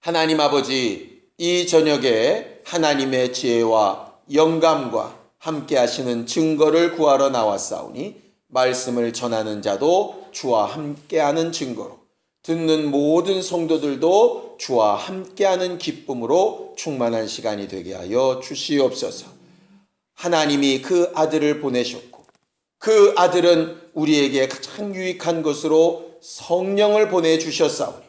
하나님 아버지, 이 저녁에 하나님의 지혜와 영감과 함께 하시는 증거를 구하러 나왔사오니 말씀을 전하는 자도 주와 함께하는 증거로, 듣는 모든 성도들도 주와 함께하는 기쁨으로 충만한 시간이 되게 하여 주시옵소서. 하나님이 그 아들을 보내셨고 그 아들은 우리에게 가장 유익한 것으로 성령을 보내주셨사오니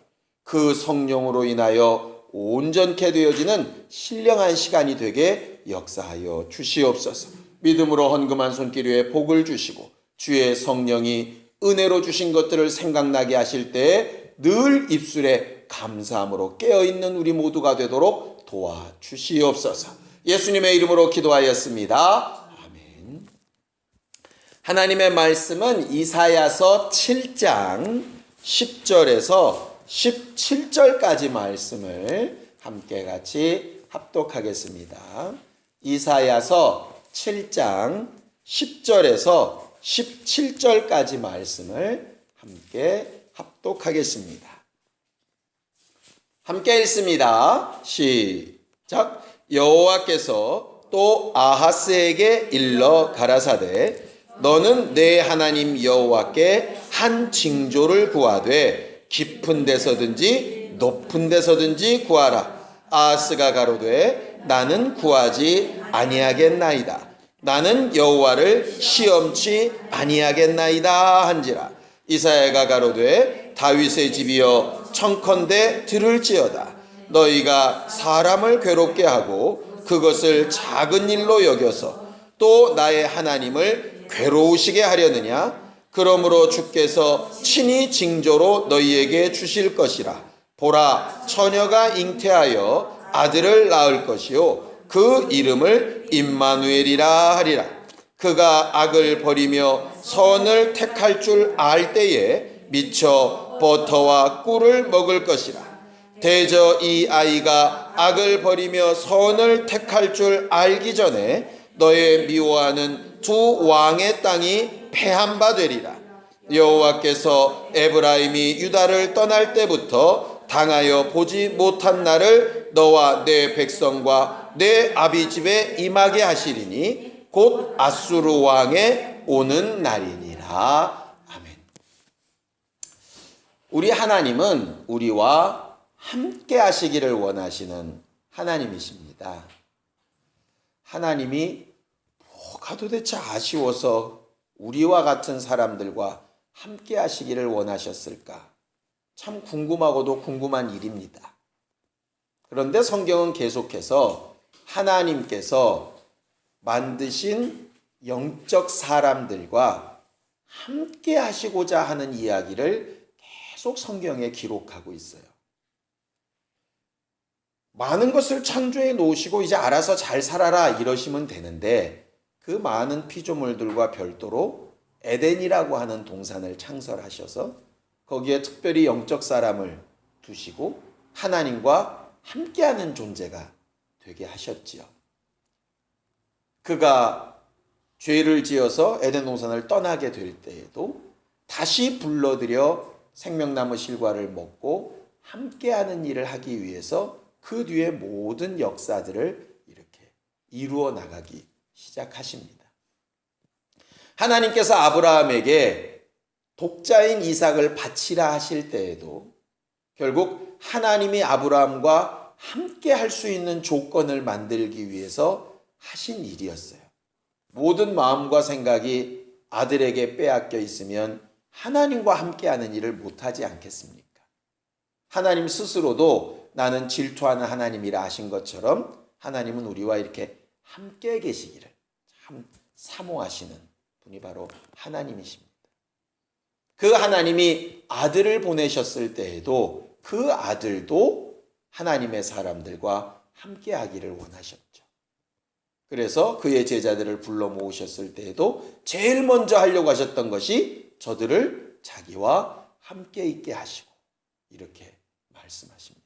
그 성령으로 인하여 온전케 되어지는 신령한 시간이 되게 역사하여 주시옵소서. 믿음으로 헌금한 손길 위에 복을 주시고 주의 성령이 은혜로 주신 것들을 생각나게 하실 때에 늘 입술에 감사함으로 깨어있는 우리 모두가 되도록 도와주시옵소서. 예수님의 이름으로 기도하였습니다. 아멘. 하나님의 말씀은 이사야서 7장 10절에서 17절까지 말씀을 함께 같이 합독하겠습니다. 이사야서 7장 10절에서 17절까지 말씀을 함께 합독하겠습니다. 함께 읽습니다. 시작. 여호와께서 또 아하스에게 일러 가라사대 너는 내 하나님 여호와께 한 징조를 구하되 깊은 데서든지 높은 데서든지 구하라. 아하스가 가로되 나는 구하지 아니하겠나이다. 나는 여호와를 시험치 아니하겠나이다 한지라. 이사야가 가로되 다윗의 집이여 청컨대 들을지어다. 너희가 사람을 괴롭게 하고 그것을 작은 일로 여겨서 또 나의 하나님을 괴로우시게 하려느냐? 그러므로 주께서 친히 징조로 너희에게 주실 것이라. 보라, 처녀가 잉태하여 아들을 낳을 것이요 그 이름을 임마누엘이라 하리라. 그가 악을 버리며 선을 택할 줄 알 때에 미쳐 버터와 꿀을 먹을 것이라. 대저 이 아이가 악을 버리며 선을 택할 줄 알기 전에 너의 미워하는 두 왕의 땅이 패한 바 되리라. 여호와께서 에브라임이 유다를 떠날 때부터 당하여 보지 못한 날을 너와 내 백성과 내 아비 집에 임하게 하시리니 곧 아수르 왕의 오는 날이니라. 아멘. 우리 하나님은 우리와 함께 하시기를 원하시는 하나님이십니다. 하나님이 뭐가 도대체 아쉬워서 우리와 같은 사람들과 함께 하시기를 원하셨을까? 참 궁금하고도 궁금한 일입니다. 그런데 성경은 계속해서 하나님께서 만드신 영적 사람들과 함께 하시고자 하는 이야기를 계속 성경에 기록하고 있어요. 많은 것을 창조해 놓으시고 이제 알아서 잘 살아라 이러시면 되는데 그 많은 피조물들과 별도로 에덴이라고 하는 동산을 창설하셔서 거기에 특별히 영적 사람을 두시고 하나님과 함께하는 존재가 되게 하셨지요. 그가 죄를 지어서 에덴 동산을 떠나게 될 때에도 다시 불러들여 생명나무 실과를 먹고 함께하는 일을 하기 위해서 그 뒤에 모든 역사들을 이렇게 이루어 나가기 시작하십니다. 하나님께서 아브라함에게 독자인 이삭을 바치라 하실 때에도 결국 하나님이 아브라함과 함께 할 수 있는 조건을 만들기 위해서 하신 일이었어요. 모든 마음과 생각이 아들에게 빼앗겨 있으면 하나님과 함께하는 일을 못하지 않겠습니까? 하나님 스스로도 나는 질투하는 하나님이라 하신 것처럼 하나님은 우리와 이렇게 함께 계시기를 참 사모하시는 분이 바로 하나님이십니다. 그 하나님이 아들을 보내셨을 때에도 그 아들도 하나님의 사람들과 함께 하기를 원하셨죠. 그래서 그의 제자들을 불러 모으셨을 때에도 제일 먼저 하려고 하셨던 것이 저들을 자기와 함께 있게 하시고 이렇게 말씀하십니다.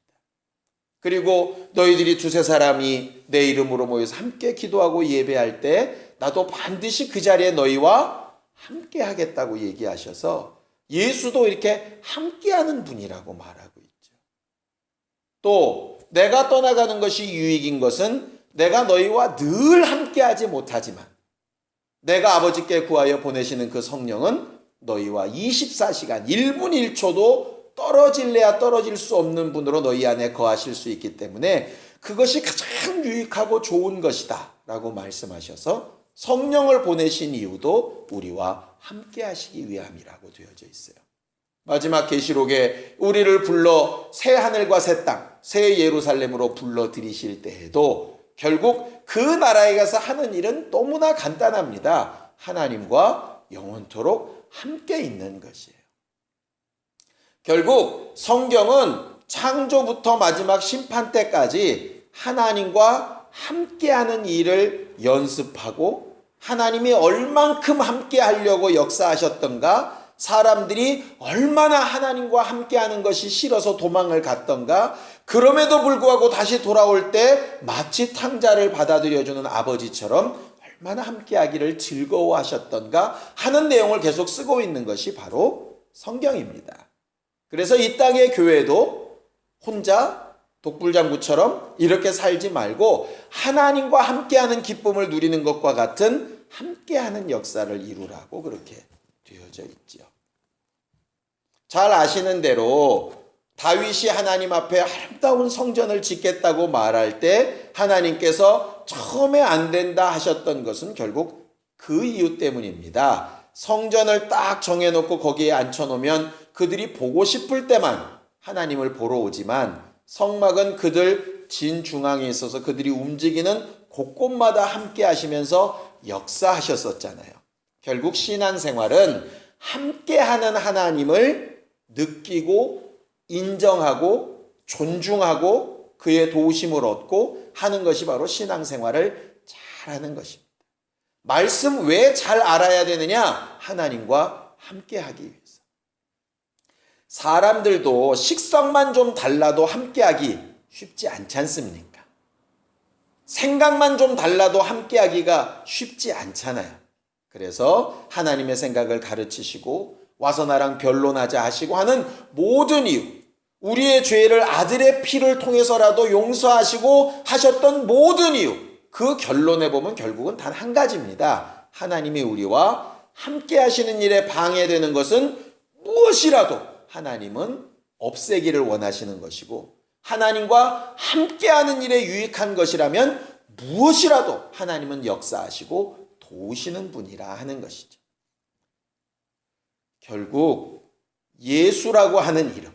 그리고 너희들이 두세 사람이 내 이름으로 모여서 함께 기도하고 예배할 때 나도 반드시 그 자리에 너희와 함께 하겠다고 얘기하셔서 예수도 이렇게 함께하는 분이라고 말하고 있죠. 또 내가 떠나가는 것이 유익인 것은 내가 너희와 늘 함께하지 못하지만 내가 아버지께 구하여 보내시는 그 성령은 너희와 24시간 1분 1초도 떨어질래야 떨어질 수 없는 분으로 너희 안에 거하실 수 있기 때문에 그것이 가장 유익하고 좋은 것이다 라고 말씀하셔서 성령을 보내신 이유도 우리와 함께 하시기 위함이라고 되어져 있어요. 마지막 계시록에 우리를 불러 새 하늘과 새 땅, 새 예루살렘으로 불러들이실 때에도 결국 그 나라에 가서 하는 일은 너무나 간단합니다. 하나님과 영원토록 함께 있는 것이에요. 결국 성경은 창조부터 마지막 심판 때까지 하나님과 함께하는 일을 연습하고 하나님이 얼만큼 함께 하려고 역사하셨던가, 사람들이 얼마나 하나님과 함께하는 것이 싫어서 도망을 갔던가, 그럼에도 불구하고 다시 돌아올 때 마치 탕자를 받아들여주는 아버지처럼 얼마나 함께하기를 즐거워하셨던가 하는 내용을 계속 쓰고 있는 것이 바로 성경입니다. 그래서 이 땅의 교회도 혼자 독불장구처럼 이렇게 살지 말고 하나님과 함께하는 기쁨을 누리는 것과 같은 함께하는 역사를 이루라고 그렇게 되어져 있지요. 잘 아시는 대로 다윗이 하나님 앞에 아름다운 성전을 짓겠다고 말할 때 하나님께서 처음에 안 된다 하셨던 것은 결국 그 이유 때문입니다. 성전을 딱 정해놓고 거기에 앉혀놓으면 그들이 보고 싶을 때만 하나님을 보러 오지만 성막은 그들 진중앙에 있어서 그들이 움직이는 곳곳마다 함께 하시면서 역사하셨었잖아요. 결국 신앙생활은 함께하는 하나님을 느끼고 인정하고 존중하고 그의 도우심을 얻고 하는 것이 바로 신앙생활을 잘하는 것입니다. 말씀 왜 잘 알아야 되느냐? 하나님과 함께하기 위해서. 사람들도 식성만 좀 달라도 함께하기 쉽지 않지 않습니까? 생각만 좀 달라도 함께하기가 쉽지 않잖아요. 그래서 하나님의 생각을 가르치시고 와서 나랑 변론하자 하시고 하는 모든 이유, 우리의 죄를 아들의 피를 통해서라도 용서하시고 하셨던 모든 이유, 그 결론에 보면 결국은 단 한 가지입니다. 하나님이 우리와 함께 하시는 일에 방해되는 것은 무엇이라도 하나님은 없애기를 원하시는 것이고, 하나님과 함께하는 일에 유익한 것이라면 무엇이라도 하나님은 역사하시고 도우시는 분이라 하는 것이죠. 결국 예수라고 하는 이름,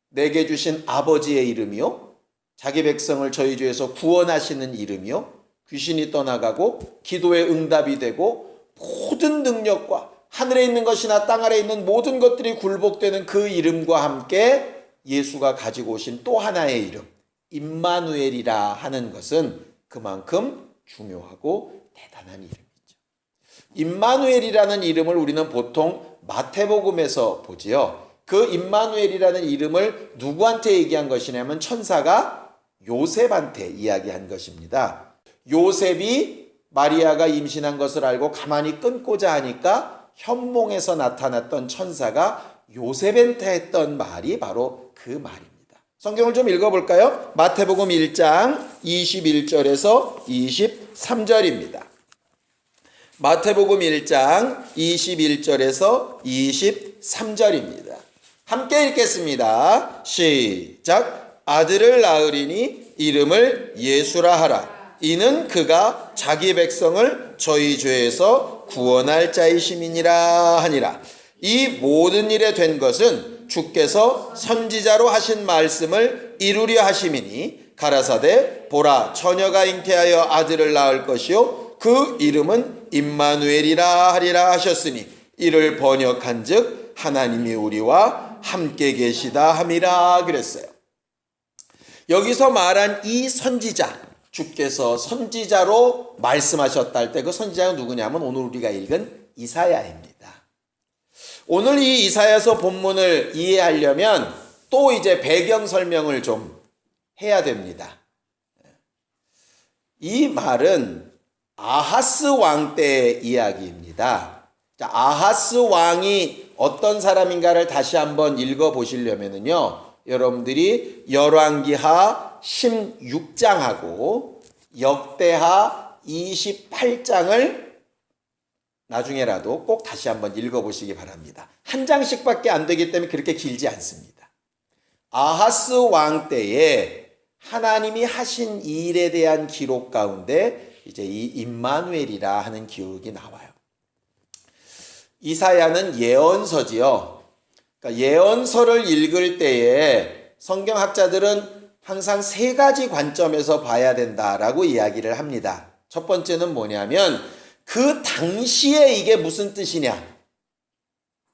내게 주신 아버지의 이름이요, 자기 백성을 저희 죄에서 구원하시는 이름이요, 귀신이 떠나가고 기도의 응답이 되고 모든 능력과 하늘에 있는 것이나 땅 아래에 있는 모든 것들이 굴복되는 그 이름과 함께 예수가 가지고 오신 또 하나의 이름, 임마누엘이라 하는 것은 그만큼 중요하고 대단한 이름이죠. 임마누엘이라는 이름을 우리는 보통 마태복음에서 보지요. 그 임마누엘이라는 이름을 누구한테 얘기한 것이냐면 천사가 요셉한테 이야기한 것입니다. 요셉이 마리아가 임신한 것을 알고 가만히 끊고자 하니까 현몽에서 나타났던 천사가 요셉한테 했던 말이 바로 그 말입니다. 성경을 좀 읽어볼까요? 마태복음 1장 21절에서 23절입니다. 마태복음 1장 21절에서 23절입니다. 함께 읽겠습니다. 시작. 아들을 낳으리니 이름을 예수라 하라. 이는 그가 자기 백성을 저희 죄에서 구원할 자이심이니라 하니라. 이 모든 일에 된 것은 주께서 선지자로 하신 말씀을 이루려 하심이니 가라사대 보라 처녀가 잉태하여 아들을 낳을 것이요 그 이름은 임마누엘이라 하리라 하셨으니 이를 번역한즉 하나님이 우리와 함께 계시다 함이라 그랬어요. 여기서 말한 이 선지자, 주께서 선지자로 말씀하셨다 할 때 그 선지자가 누구냐면 오늘 우리가 읽은 이사야입니다. 오늘 이 이사야서 본문을 이해하려면 또 이제 배경 설명을 좀 해야 됩니다. 이 말은 아하스 왕 때의 이야기입니다. 자, 아하스 왕이 어떤 사람인가를 다시 한번 읽어보시려면요, 여러분들이 열왕기하 16장하고 역대하 28장을 나중에라도 꼭 다시 한번 읽어보시기 바랍니다. 한 장씩밖에 안 되기 때문에 그렇게 길지 않습니다. 아하스 왕 때에 하나님이 하신 일에 대한 기록 가운데 이제 이 임마누엘이라 하는 기록이 나와요. 이사야는 예언서지요. 그러니까 예언서를 읽을 때에 성경학자들은 항상 세 가지 관점에서 봐야 된다라고 이야기를 합니다. 첫 번째는 뭐냐면 그 당시에 이게 무슨 뜻이냐.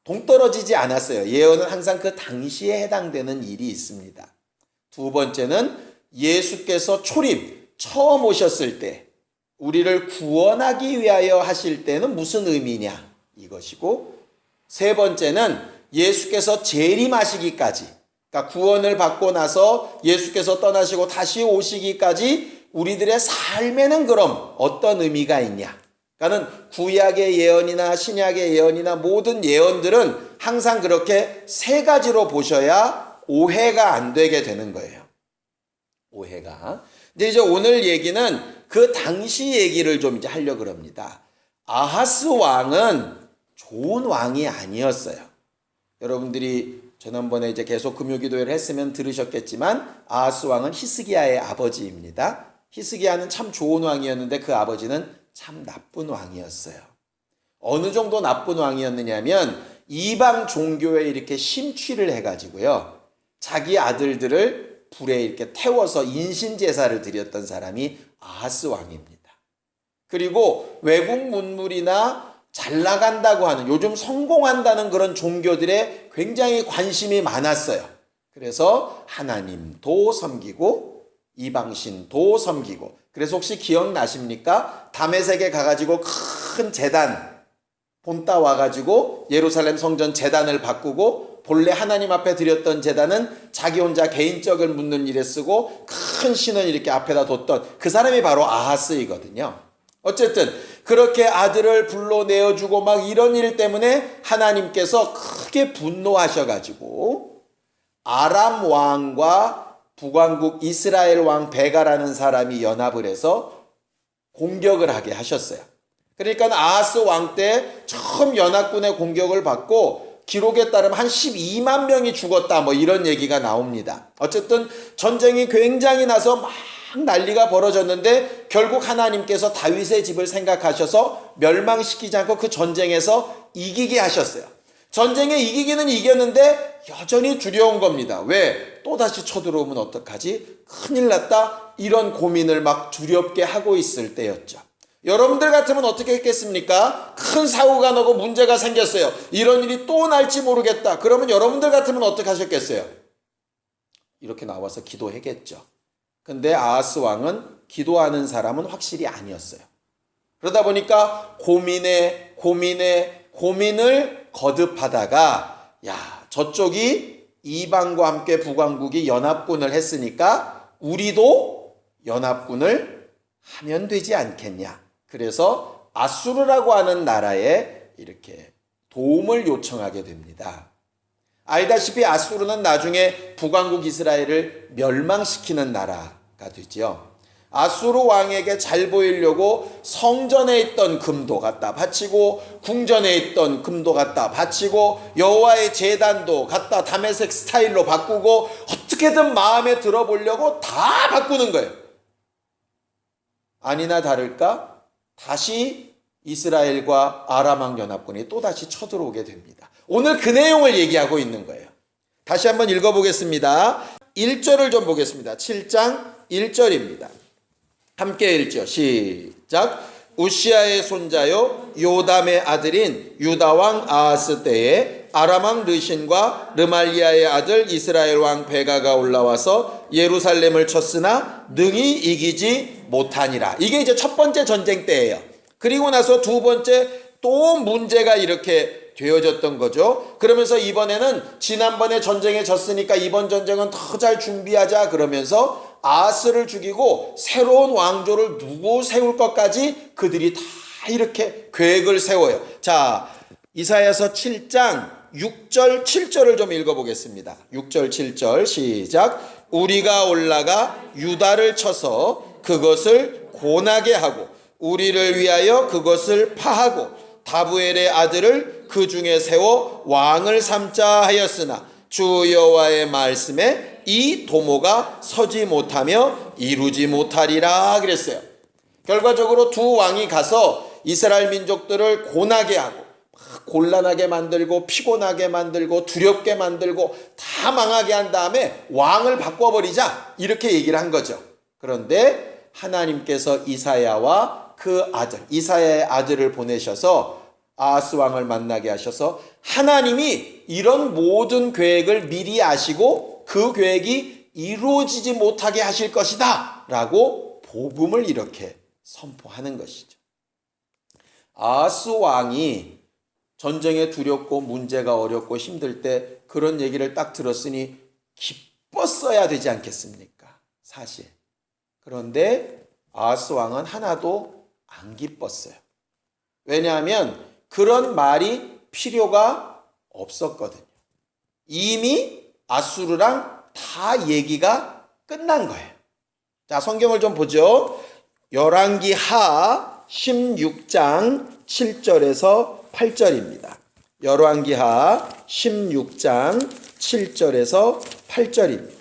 동떨어지지 않았어요. 예언은 항상 그 당시에 해당되는 일이 있습니다. 두 번째는 예수께서 처음 오셨을 때 우리를 구원하기 위하여 하실 때는 무슨 의미냐 이것이고, 세 번째는 예수께서 재림하시기까지, 그러니까 구원을 받고 나서 예수께서 떠나시고 다시 오시기까지 우리들의 삶에는 그럼 어떤 의미가 있냐. 그러니까는 구약의 예언이나 신약의 예언이나 모든 예언들은 항상 그렇게 세 가지로 보셔야 오해가 안 되게 되는 거예요. 오해가. 근데 이제 오늘 얘기는 그 당시 얘기를 좀 이제 하려고 합니다. 아하스 왕은 좋은 왕이 아니었어요. 여러분들이 지난번에 이제 계속 금요기도회를 했으면 들으셨겠지만 아하스 왕은 히스기야의 아버지입니다. 히스기야는 참 좋은 왕이었는데 그 아버지는 참 나쁜 왕이었어요. 어느 정도 나쁜 왕이었느냐면 이방 종교에 이렇게 심취를 해가지고요. 자기 아들들을 불에 이렇게 태워서 인신제사를 드렸던 사람이 아하스 왕입니다. 그리고 외국 문물이나 잘 나간다고 하는, 요즘 성공한다는 그런 종교들에 굉장히 관심이 많았어요. 그래서 하나님도 섬기고 이방신도 섬기고, 그래서 혹시 기억나십니까? 다메섹에 가가지고 큰 제단 본따 와가지고 예루살렘 성전 제단을 바꾸고 본래 하나님 앞에 드렸던 제단은 자기 혼자 개인적을 묻는 일에 쓰고 큰 신을 이렇게 앞에다 뒀던 그 사람이 바로 아하스이거든요. 어쨌든 그렇게 아들을 불러내어주고 막 이런 일 때문에 하나님께서 크게 분노하셔가지고 아람 왕과 북왕국 이스라엘 왕 베가라는 사람이 연합을 해서 공격을 하게 하셨어요. 그러니까 아하스 왕 때 처음 연합군의 공격을 받고 기록에 따르면 한 12만 명이 죽었다 뭐 이런 얘기가 나옵니다. 어쨌든 전쟁이 굉장히 나서 막 난리가 벌어졌는데 결국 하나님께서 다윗의 집을 생각하셔서 멸망시키지 않고 그 전쟁에서 이기게 하셨어요. 전쟁에 이기기는 이겼는데 여전히 두려운 겁니다. 왜? 또다시 쳐들어오면 어떡하지? 큰일 났다. 이런 고민을 막 두렵게 하고 있을 때였죠. 여러분들 같으면 어떻게 했겠습니까? 큰 사고가 나고 문제가 생겼어요. 이런 일이 또 날지 모르겠다. 그러면 여러분들 같으면 어떻게 하셨겠어요? 이렇게 나와서 기도했겠죠. 근데 아하스 왕은 기도하는 사람은 확실히 아니었어요. 그러다 보니까 고민을 거듭하다가 저쪽이 이방과 함께 북왕국이 연합군을 했으니까 우리도 연합군을 하면 되지 않겠냐. 그래서 아수르라고 하는 나라에 이렇게 도움을 요청하게 됩니다. 알다시피 아수르는 나중에 북왕국 이스라엘을 멸망시키는 나라가 되죠. 아수르 왕에게 잘 보이려고 성전에 있던 금도 갖다 바치고 궁전에 있던 금도 갖다 바치고 여호와의 제단도 갖다 다메섹 스타일로 바꾸고 어떻게든 마음에 들어보려고 다 바꾸는 거예요. 아니나 다를까 다시 이스라엘과 아람왕 연합군이 또다시 쳐들어오게 됩니다. 오늘 그 내용을 얘기하고 있는 거예요. 다시 한번 읽어보겠습니다. 1절을 좀 보겠습니다. 7장 1절입니다. 함께 읽죠. 시작. 우시아의 손자요 요담의 아들인 유다왕 아하스 때에 아람왕 르신과 르말리아의 아들 이스라엘 왕 베가가 올라와서 예루살렘을 쳤으나 능히 이기지 못하니라. 이게 이제 첫 번째 전쟁 때예요. 그리고 나서 두 번째 또 문제가 이렇게 되어졌던 거죠. 그러면서 이번에는 지난번에 전쟁에 졌으니까 이번 전쟁은 더 잘 준비하자 그러면서 아하스를 죽이고 새로운 왕조를 누구 세울 것까지 그들이 다 이렇게 계획을 세워요. 자, 이사야서 7장 6절, 7절을 좀 읽어보겠습니다. 6절, 7절 시작. 우리가 올라가 유다를 쳐서 그것을 고나게 하고 우리를 위하여 그것을 파하고 다부엘의 아들을 그 중에 세워 왕을 삼자 하였으나 주 여호와의 말씀에 이 도모가 서지 못하며 이루지 못하리라 그랬어요. 결과적으로 두 왕이 가서 이스라엘 민족들을 고나게 하고 곤란하게 만들고 피곤하게 만들고 두렵게 만들고 다 망하게 한 다음에 왕을 바꿔버리자 이렇게 얘기를 한 거죠. 그런데 하나님께서 이사야와 그 아들 이사야의 아들을 보내셔서 아하스 왕을 만나게 하셔서 하나님이 이런 모든 계획을 미리 아시고 그 계획이 이루어지지 못하게 하실 것이다 라고 복음을 이렇게 선포하는 것이죠. 아하스 왕이 전쟁에 두렵고 문제가 어렵고 힘들 때 그런 얘기를 딱 들었으니 기뻤어야 되지 않겠습니까? 사실. 그런데 아하스 왕은 하나도 안 기뻤어요. 왜냐하면 그런 말이 필요가 없었거든요. 이미 아수르랑 다 얘기가 끝난 거예요. 자, 성경을 좀 보죠. 열왕기하 16장 7절에서 8절입니다. 열왕기하 16장 7절에서 8절입니다.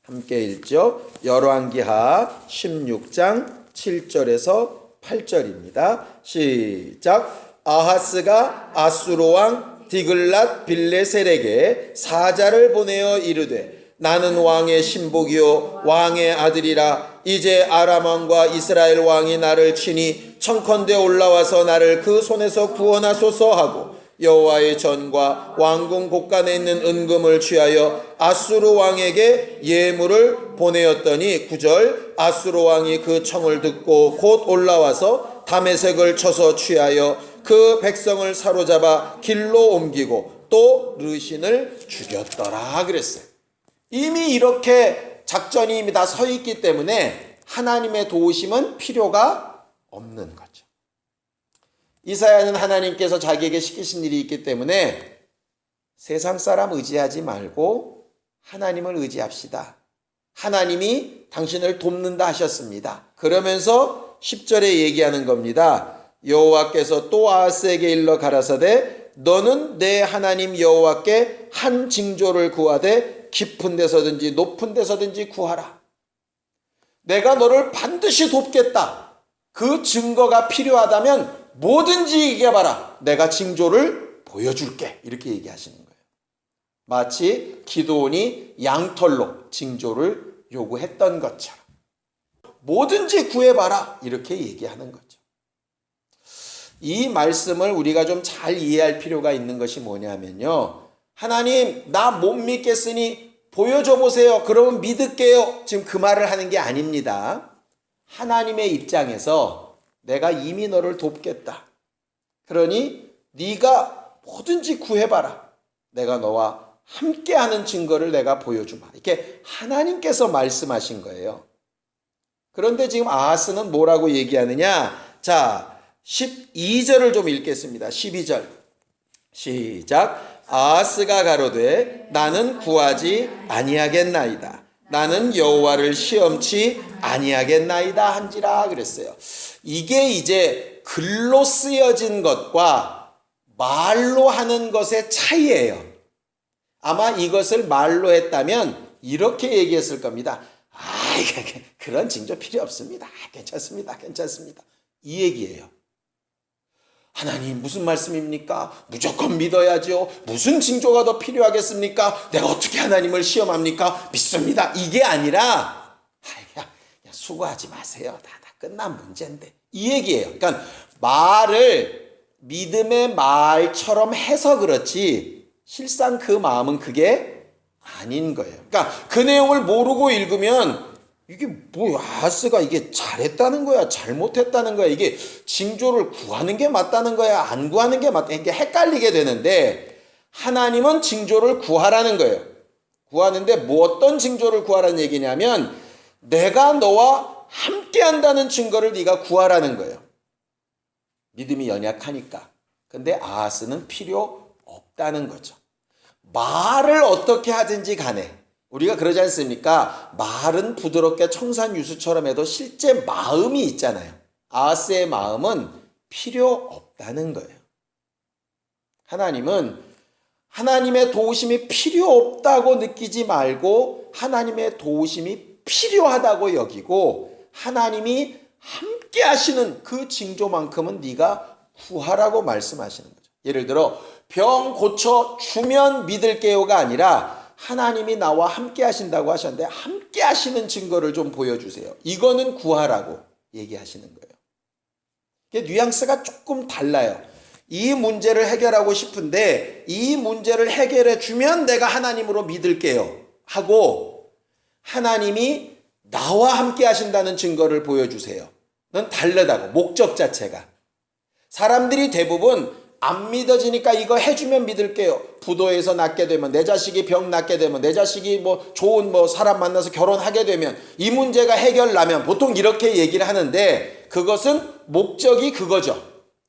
함께 읽죠. 열왕기하 16장 7절에서 8절입니다. 시작. 아하스가 아수르 왕 디글랏 빌레셀에게 사자를 보내어 이르되 나는 왕의 신복이요 왕의 아들이라. 이제 아람 왕과 이스라엘 왕이 나를 치니 청컨대 올라와서 나를 그 손에서 구원하소서 하고 여호와의 전과 왕궁 곳간에 있는 은금을 취하여 아수르 왕에게 예물을 보내었더니 9절 아수르 왕이 그 청을 듣고 곧 올라와서 다메섹을 쳐서 취하여 그 백성을 사로잡아 길로 옮기고 또 르신을 죽였더라 그랬어요. 이미 이렇게 작전이 이미 다 서 있기 때문에 하나님의 도우심은 필요가 없는 거죠. 이사야는 하나님께서 자기에게 시키신 일이 있기 때문에 세상 사람 의지하지 말고 하나님을 의지합시다. 하나님이 당신을 돕는다 하셨습니다. 그러면서 10절에 얘기하는 겁니다. 여호와께서 또 아하스에게 일러 가라사대 너는 내 하나님 여호와께 한 징조를 구하되 깊은 데서든지 높은 데서든지 구하라. 내가 너를 반드시 돕겠다. 그 증거가 필요하다면 뭐든지 얘기해봐라. 내가 징조를 보여줄게. 이렇게 얘기하시는 거예요. 마치 기드온이 양털로 징조를 요구했던 것처럼 뭐든지 구해봐라. 이렇게 얘기하는 거죠. 이 말씀을 우리가 좀 잘 이해할 필요가 있는 것이 뭐냐면요. 하나님 나 못 믿겠으니 보여줘 보세요. 그러면 믿을게요. 지금 그 말을 하는 게 아닙니다. 하나님의 입장에서 내가 이미 너를 돕겠다. 그러니 네가 뭐든지 구해봐라. 내가 너와 함께하는 증거를 내가 보여주마. 이렇게 하나님께서 말씀하신 거예요. 그런데 지금 아하스는 뭐라고 얘기하느냐. 자 12절을 좀 읽겠습니다. 12절 시작. 아하스가 가로되 나는 구하지 아니하겠나이다. 나는 여호와를 시험치 아니하겠나이다 한지라 그랬어요. 이게 이제 글로 쓰여진 것과 말로 하는 것의 차이예요. 아마 이것을 말로 했다면 이렇게 얘기했을 겁니다. 그런 징조 필요 없습니다. 괜찮습니다. 괜찮습니다. 이 얘기예요. 하나님 무슨 말씀입니까? 무조건 믿어야죠. 무슨 징조가 더 필요하겠습니까? 내가 어떻게 하나님을 시험합니까? 믿습니다. 이게 아니라 수고하지 마세요. 다 끝난 문제인데. 이 얘기예요. 그러니까 말을 믿음의 말처럼 해서 그렇지 실상 그 마음은 그게 아닌 거예요. 그러니까 그 내용을 모르고 읽으면 이게 뭐야? 아하스가 이게 잘했다는 거야? 잘못했다는 거야? 이게 징조를 구하는 게 맞다는 거야? 안 구하는 게 맞다? 이게 헷갈리게 되는데 하나님은 징조를 구하라는 거예요. 구하는데 뭐 어떤 징조를 구하라는 얘기냐면 내가 너와 함께 한다는 증거를 네가 구하라는 거예요. 믿음이 연약하니까. 근데 아하스는 필요 없다는 거죠. 말을 어떻게 하든지 간에 우리가 그러지 않습니까? 말은 부드럽게 청산유수처럼 해도 실제 마음이 있잖아요. 아하스의 마음은 필요 없다는 거예요. 하나님은 하나님의 도우심이 필요 없다고 느끼지 말고 하나님의 도우심이 필요하다고 여기고 하나님이 함께 하시는 그 징조만큼은 네가 구하라고 말씀하시는 거죠. 예를 들어 병 고쳐 주면 믿을게요가 아니라 하나님이 나와 함께 하신다고 하셨는데 함께 하시는 증거를 좀 보여주세요. 이거는 구하라고 얘기하시는 거예요. 이게 뉘앙스가 조금 달라요. 이 문제를 해결하고 싶은데 이 문제를 해결해 주면 내가 하나님으로 믿을게요 하고 하나님이 나와 함께 하신다는 증거를 보여주세요. 는 다르다고. 목적 자체가. 사람들이 대부분 안 믿어지니까 이거 해주면 믿을게요. 부도에서 낫게 되면, 내 자식이 병 낫게 되면, 내 자식이 좋은 사람 만나서 결혼하게 되면, 이 문제가 해결나면 보통 이렇게 얘기를 하는데 그것은 목적이 그거죠.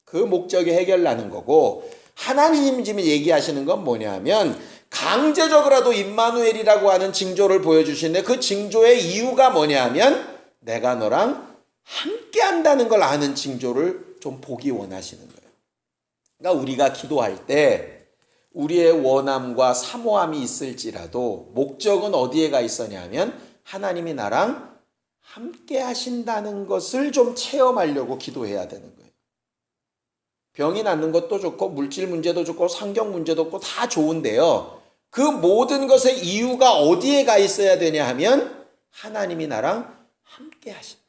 그 목적이 해결나는 거고 하나님이 지금 얘기하시는 건 뭐냐면 강제적으로라도 임마누엘이라고 하는 징조를 보여주시는데 그 징조의 이유가 뭐냐면 내가 너랑 함께 한다는 걸 아는 징조를 좀 보기 원하시는 거예요. 그러니까 우리가 기도할 때 우리의 원함과 사모함이 있을지라도 목적은 어디에 가 있었냐면 하나님이 나랑 함께 하신다는 것을 좀 체험하려고 기도해야 되는 거예요. 병이 낫는 것도 좋고 물질 문제도 좋고 환경 문제도 좋고 다 좋은데요. 그 모든 것의 이유가 어디에 가 있어야 되냐 하면 하나님이 나랑 함께 하신다.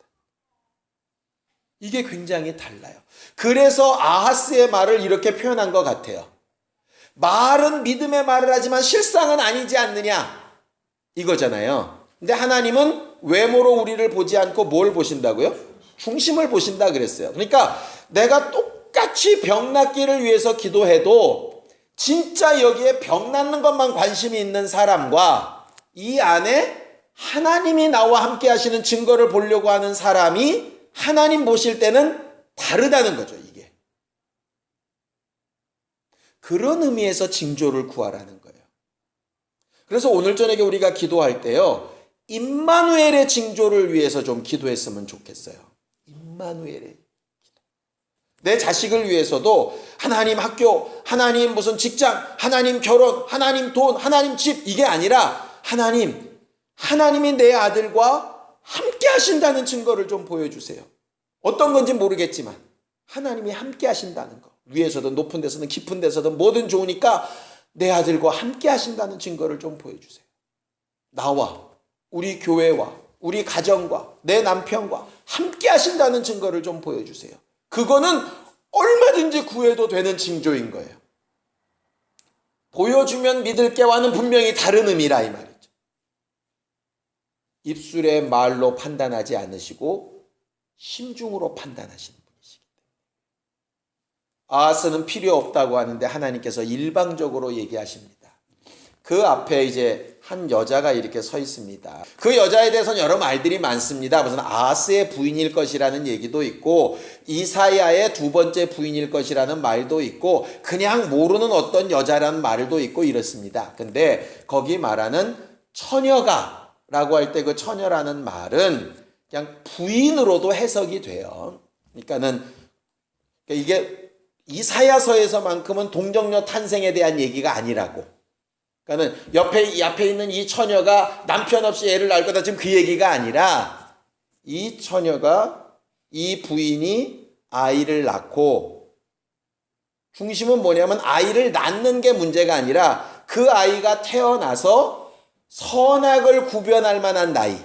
이게 굉장히 달라요. 그래서 아하스의 말을 이렇게 표현한 것 같아요. 말은 믿음의 말을 하지만 실상은 아니지 않느냐 이거잖아요. 근데 하나님은 외모로 우리를 보지 않고 뭘 보신다고요? 중심을 보신다 그랬어요. 그러니까 내가 똑같이 병 낫기를 위해서 기도해도 진짜 여기에 병 낫는 것만 관심이 있는 사람과 이 안에 하나님이 나와 함께 하시는 증거를 보려고 하는 사람이 하나님 보실 때는 다르다는 거죠. 이게. 그런 의미에서 징조를 구하라는 거예요. 그래서 오늘 저녁에 우리가 기도할 때요. 임마누엘의 징조를 위해서 좀 기도했으면 좋겠어요. 임마누엘의 기도. 내 자식을 위해서도 하나님 학교, 하나님 무슨 직장, 하나님 결혼, 하나님 돈, 하나님 집 이게 아니라 하나님이 내 아들과 함께 하신다는 증거를 좀 보여주세요. 어떤 건지 모르겠지만 하나님이 함께 하신다는 거. 위에서든 높은 데서든 깊은 데서든 뭐든 좋으니까 내 아들과 함께 하신다는 증거를 좀 보여주세요. 나와 우리 교회와 우리 가정과 내 남편과 함께 하신다는 증거를 좀 보여주세요. 그거는 얼마든지 구해도 되는 징조인 거예요. 보여주면 믿을게와는 분명히 다른 의미라 이 말이죠. 입술의 말로 판단하지 않으시고 심중으로 판단하시는 분이시기 때문에. 아하스는 필요 없다고 하는데 하나님께서 일방적으로 얘기하십니다. 그 앞에 이제 한 여자가 이렇게 서 있습니다. 그 여자에 대해서는 여러 말들이 많습니다. 무슨 아하스의 부인일 것이라는 얘기도 있고 이사야의 두 번째 부인일 것이라는 말도 있고 그냥 모르는 어떤 여자라는 말도 있고 이렇습니다. 근데 거기 말하는 처녀가 라고 할 때 그 처녀라는 말은 그냥 부인으로도 해석이 돼요. 그러니까는 이게 이사야서에서만큼은 동정녀 탄생에 대한 얘기가 아니라고. 그러니까는 옆에 있는 이 처녀가 남편 없이 애를 낳을 거다 지금 그 얘기가 아니라 이 처녀가 이 부인이 아이를 낳고 중심은 뭐냐면 아이를 낳는 게 문제가 아니라 그 아이가 태어나서 선악을 구별할 만한 나이,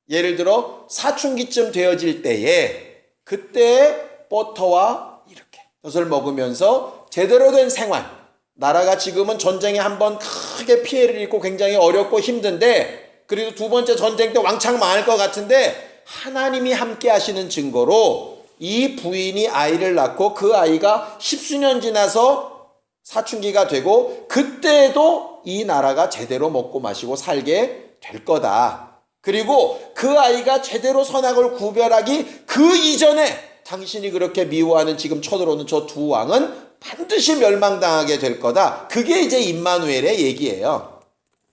예를 들어 사춘기쯤 되어질 때에 그때 버터와 이렇게 젖을 먹으면서 제대로 된 생활, 나라가 지금은 전쟁에 한번 크게 피해를 입고 굉장히 어렵고 힘든데 그래도 두 번째 전쟁 때 왕창 망할 것 같은데 하나님이 함께 하시는 증거로 이 부인이 아이를 낳고 그 아이가 십수년 지나서 사춘기가 되고 그때에도 이 나라가 제대로 먹고 마시고 살게 될 거다. 그리고 그 아이가 제대로 선악을 구별하기 그 이전에 당신이 그렇게 미워하는 지금 쳐들어오는 저 두 왕은 반드시 멸망당하게 될 거다. 그게 이제 임마누엘의 얘기예요.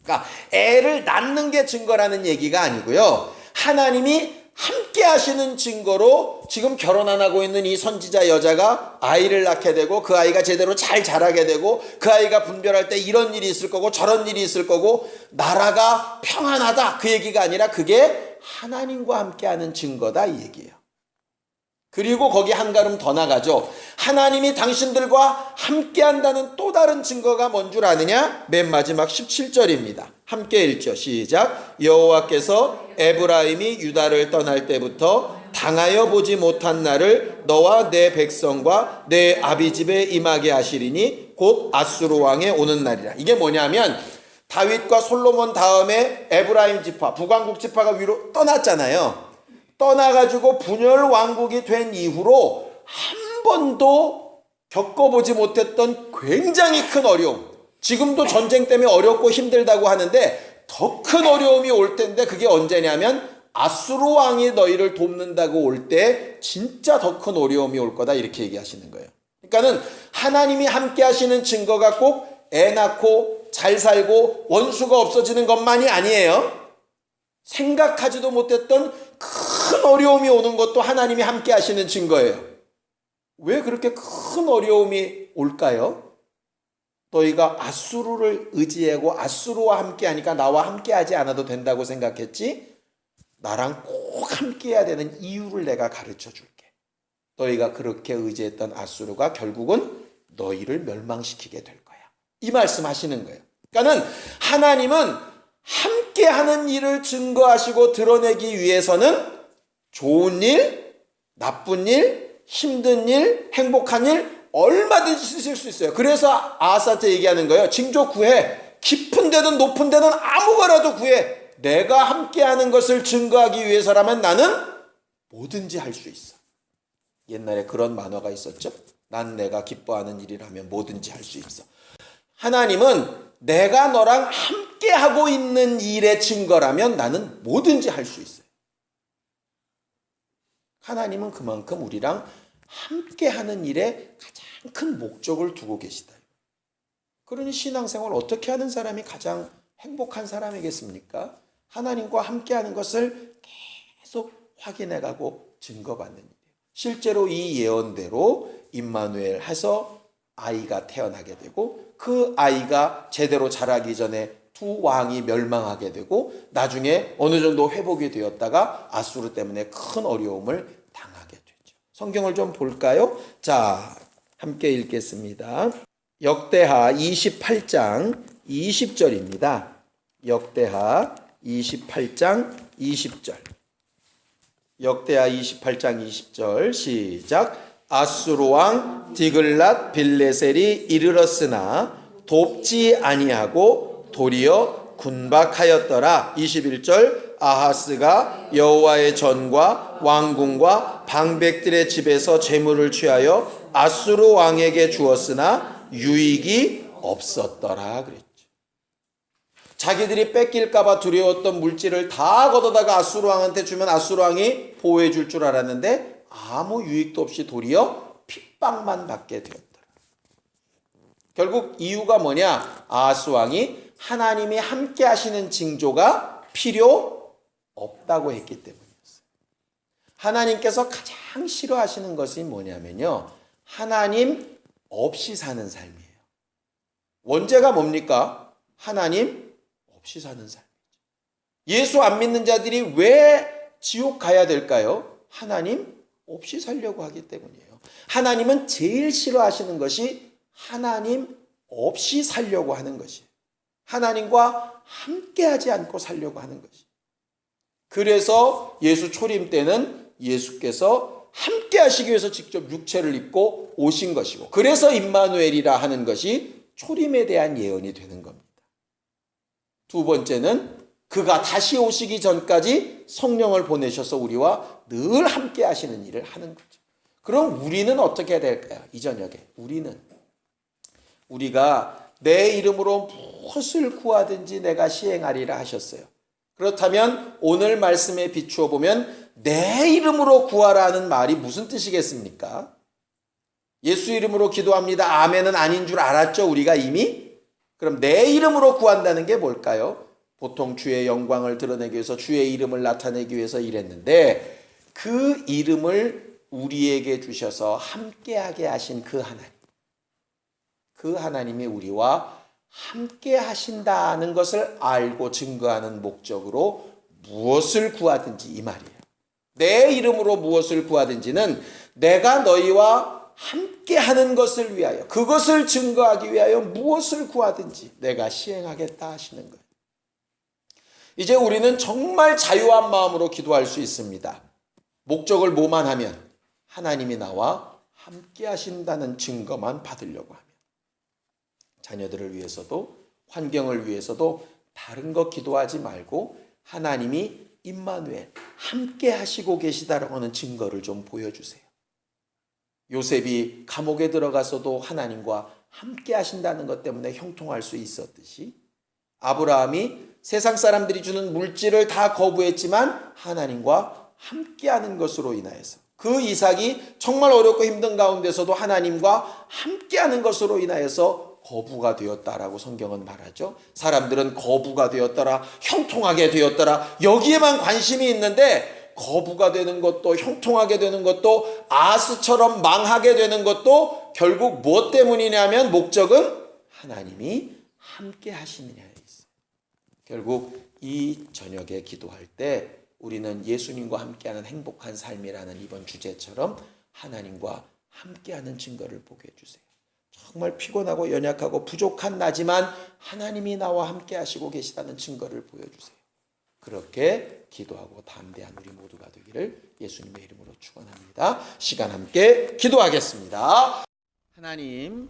그러니까 애를 낳는 게 증거라는 얘기가 아니고요. 하나님이 함께 하시는 증거로 지금 결혼 안 하고 있는 이 선지자 여자가 아이를 낳게 되고 그 아이가 제대로 잘 자라게 되고 그 아이가 분별할 때 이런 일이 있을 거고 저런 일이 있을 거고 나라가 평안하다 그 얘기가 아니라 그게 하나님과 함께 하는 증거다 이 얘기예요. 그리고 거기 한 걸음 더 나가죠. 하나님이 당신들과 함께 한다는 또 다른 증거가 뭔 줄 아느냐? 맨 마지막 17절입니다. 함께 읽죠. 시작. 여호와께서 에브라임이 유다를 떠날 때부터 당하여 보지 못한 날을 너와 내 백성과 내 아비집에 임하게 하시리니 곧 아수르 왕에 오는 날이라. 이게 뭐냐면 다윗과 솔로몬 다음에 에브라임 지파, 북왕국 지파가 위로 떠났잖아요. 떠나가지고 분열 왕국이 된 이후로 한 번도 겪어보지 못했던 굉장히 큰 어려움. 지금도 전쟁 때문에 어렵고 힘들다고 하는데 더 큰 어려움이 올 텐데 그게 언제냐면 아수르 왕이 너희를 돕는다고 올 때 진짜 더 큰 어려움이 올 거다 이렇게 얘기하시는 거예요. 그러니까는 하나님이 함께 하시는 증거가 꼭 애 낳고 잘 살고 원수가 없어지는 것만이 아니에요. 생각하지도 못했던 큰 어려움이 오는 것도 하나님이 함께 하시는 증거예요. 왜 그렇게 큰 어려움이 올까요? 너희가 아수르를 의지하고 아수르와 함께 하니까 나와 함께 하지 않아도 된다고 생각했지? 나랑 꼭 함께 해야 되는 이유를 내가 가르쳐 줄게. 너희가 그렇게 의지했던 아수르가 결국은 너희를 멸망시키게 될 거야. 이 말씀 하시는 거예요. 그러니까는 하나님은 함께 하는 일을 증거하시고 드러내기 위해서는 좋은 일, 나쁜 일, 힘든 일, 행복한 일 얼마든지 쓰실 수 있어요. 그래서 아하스한테 얘기하는 거예요. 징조 구해. 깊은 데든 높은 데든 아무거나도 구해. 내가 함께하는 것을 증거하기 위해서라면 나는 뭐든지 할 수 있어. 옛날에 그런 만화가 있었죠. 난 내가 기뻐하는 일이라면 뭐든지 할 수 있어. 하나님은 내가 너랑 함께하고 있는 일의 증거라면 나는 뭐든지 할 수 있어요. 하나님은 그만큼 우리랑 함께하는 일에 가장 큰 목적을 두고 계시다. 그러니 신앙생활 어떻게 하는 사람이 가장 행복한 사람이겠습니까? 하나님과 함께하는 것을 계속 확인해가고 증거받는 일이에요. 실제로 이 예언대로 임마누엘 해서 아이가 태어나게 되고 그 아이가 제대로 자라기 전에 두 왕이 멸망하게 되고 나중에 어느 정도 회복이 되었다가 아수르 때문에 큰 어려움을 당하게 되죠. 성경을 좀 볼까요? 자, 함께 읽겠습니다. 역대하 28장 20절입니다. 역대하 28장 20절. 역대하 28장 20절 시작. 아수르 왕 디글랏 빌레셀이 이르렀으나 돕지 아니하고 도리어 군박하였더라. 21절. 아하스가 여호와의 전과 왕궁과 방백들의 집에서 재물을 취하여 아수르 왕에게 주었으나 유익이 없었더라 그랬죠. 자기들이 뺏길까봐 두려웠던 물질을 다 걷어다가 아수르 왕한테 주면 아수르 왕이 보호해 줄 줄 알았는데 아무 유익도 없이 도리어 핍박만 받게 되었더라. 결국 이유가 뭐냐? 아하스 왕이 하나님이 함께 하시는 징조가 필요 없다고 했기 때문이었어요. 하나님께서 가장 싫어하시는 것이 뭐냐면요. 하나님 없이 사는 삶이에요. 원죄가 뭡니까? 하나님 없이 사는 삶이죠. 예수 안 믿는 자들이 왜 지옥 가야 될까요? 하나님 없이 살려고 하기 때문이에요. 하나님은 제일 싫어하시는 것이 하나님 없이 살려고 하는 것이에요. 하나님과 함께하지 않고 살려고 하는 것이에요. 그래서 예수 초림 때는 예수께서 함께 하시기 위해서 직접 육체를 입고 오신 것이고 그래서 임마누엘이라 하는 것이 초림에 대한 예언이 되는 겁니다. 두 번째는 그가 다시 오시기 전까지 성령을 보내셔서 우리와 늘 함께 하시는 일을 하는 거죠. 그럼 우리는 어떻게 해야 될까요? 이 저녁에 우리가 내 이름으로 무엇을 구하든지 내가 시행하리라 하셨어요. 그렇다면 오늘 말씀에 비추어 보면 내 이름으로 구하라는 말이 무슨 뜻이겠습니까? 예수 이름으로 기도합니다. 아멘은 아닌 줄 알았죠, 우리가 이미? 그럼 내 이름으로 구한다는 게 뭘까요? 보통 주의 영광을 드러내기 위해서 주의 이름을 나타내기 위해서 이랬는데 그 이름을 우리에게 주셔서 함께하게 하신 그 하나님, 그 하나님이 우리와 함께 하신다는 것을 알고 증거하는 목적으로 무엇을 구하든지 이 말이에요. 내 이름으로 무엇을 구하든지는 내가 너희와 함께 하는 것을 위하여, 그것을 증거하기 위하여 무엇을 구하든지 내가 시행하겠다 하시는 거예요. 이제 우리는 정말 자유한 마음으로 기도할 수 있습니다. 목적을 뭐만 하면? 하나님이 나와 함께 하신다는 증거만 받으려고 하면. 자녀들을 위해서도 환경을 위해서도 다른 거 기도하지 말고 하나님이 임마누엘 함께 하시고 계시다라고 하는 증거를 좀 보여주세요. 요셉이 감옥에 들어가서도 하나님과 함께 하신다는 것 때문에 형통할 수 있었듯이 아브라함이 세상 사람들이 주는 물질을 다 거부했지만 하나님과 함께하는 것으로 인하여서 그 이삭이 정말 어렵고 힘든 가운데서도 하나님과 함께하는 것으로 인하여서 거부가 되었다라고 성경은 말하죠. 사람들은 거부가 되었더라, 형통하게 되었더라, 여기에만 관심이 있는데 거부가 되는 것도 형통하게 되는 것도 아스처럼 망하게 되는 것도 결국 무엇 때문이냐면 목적은 하나님이 함께 하시느냐에 있어요. 결국 이 저녁에 기도할 때 우리는 예수님과 함께하는 행복한 삶이라는 이번 주제처럼 하나님과 함께하는 증거를 보게 해주세요. 정말 피곤하고 연약하고 부족한 나지만 하나님이 나와 함께 하시고 계시다는 증거를 보여주세요. 그렇게 기도하고 담대한 우리 모두가 되기를 예수님의 이름으로 축원합니다. 시간 함께 기도하겠습니다. 하나님,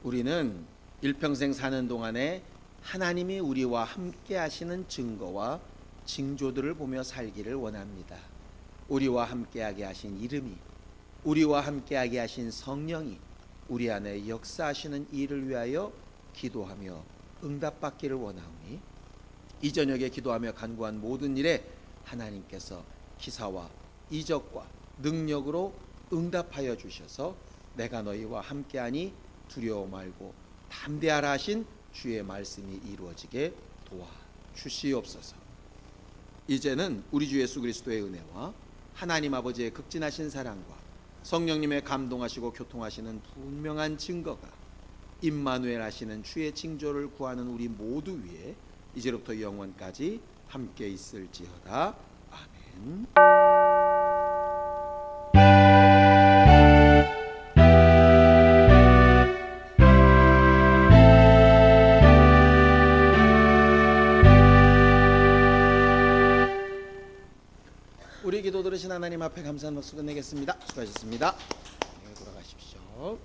우리는 일평생 사는 동안에 하나님이 우리와 함께 하시는 증거와 징조들을 보며 살기를 원합니다. 우리와 함께하게 하신 이름이, 우리와 함께하게 하신 성령이 우리 안에 역사하시는 일을 위하여 기도하며 응답받기를 원하오니 이 저녁에 기도하며 간구한 모든 일에 하나님께서 기사와 이적과 능력으로 응답하여 주셔서 내가 너희와 함께하니 두려워 말고 담대하라 하신 주의 말씀이 이루어지게 도와주시옵소서. 이제는 우리 주 예수 그리스도의 은혜와 하나님 아버지의 극진하신 사랑과 성령님의 감동하시고 교통하시는 분명한 증거가 임마누엘 하시는 주의 징조를 구하는 우리 모두 위에 이제로부터 영원까지 함께 있을지어다. 아멘. 우리 기도 들으신 하나님 앞에 감사한 박수 끝내겠습니다. 수고하셨습니다. 네, 돌아가십시오.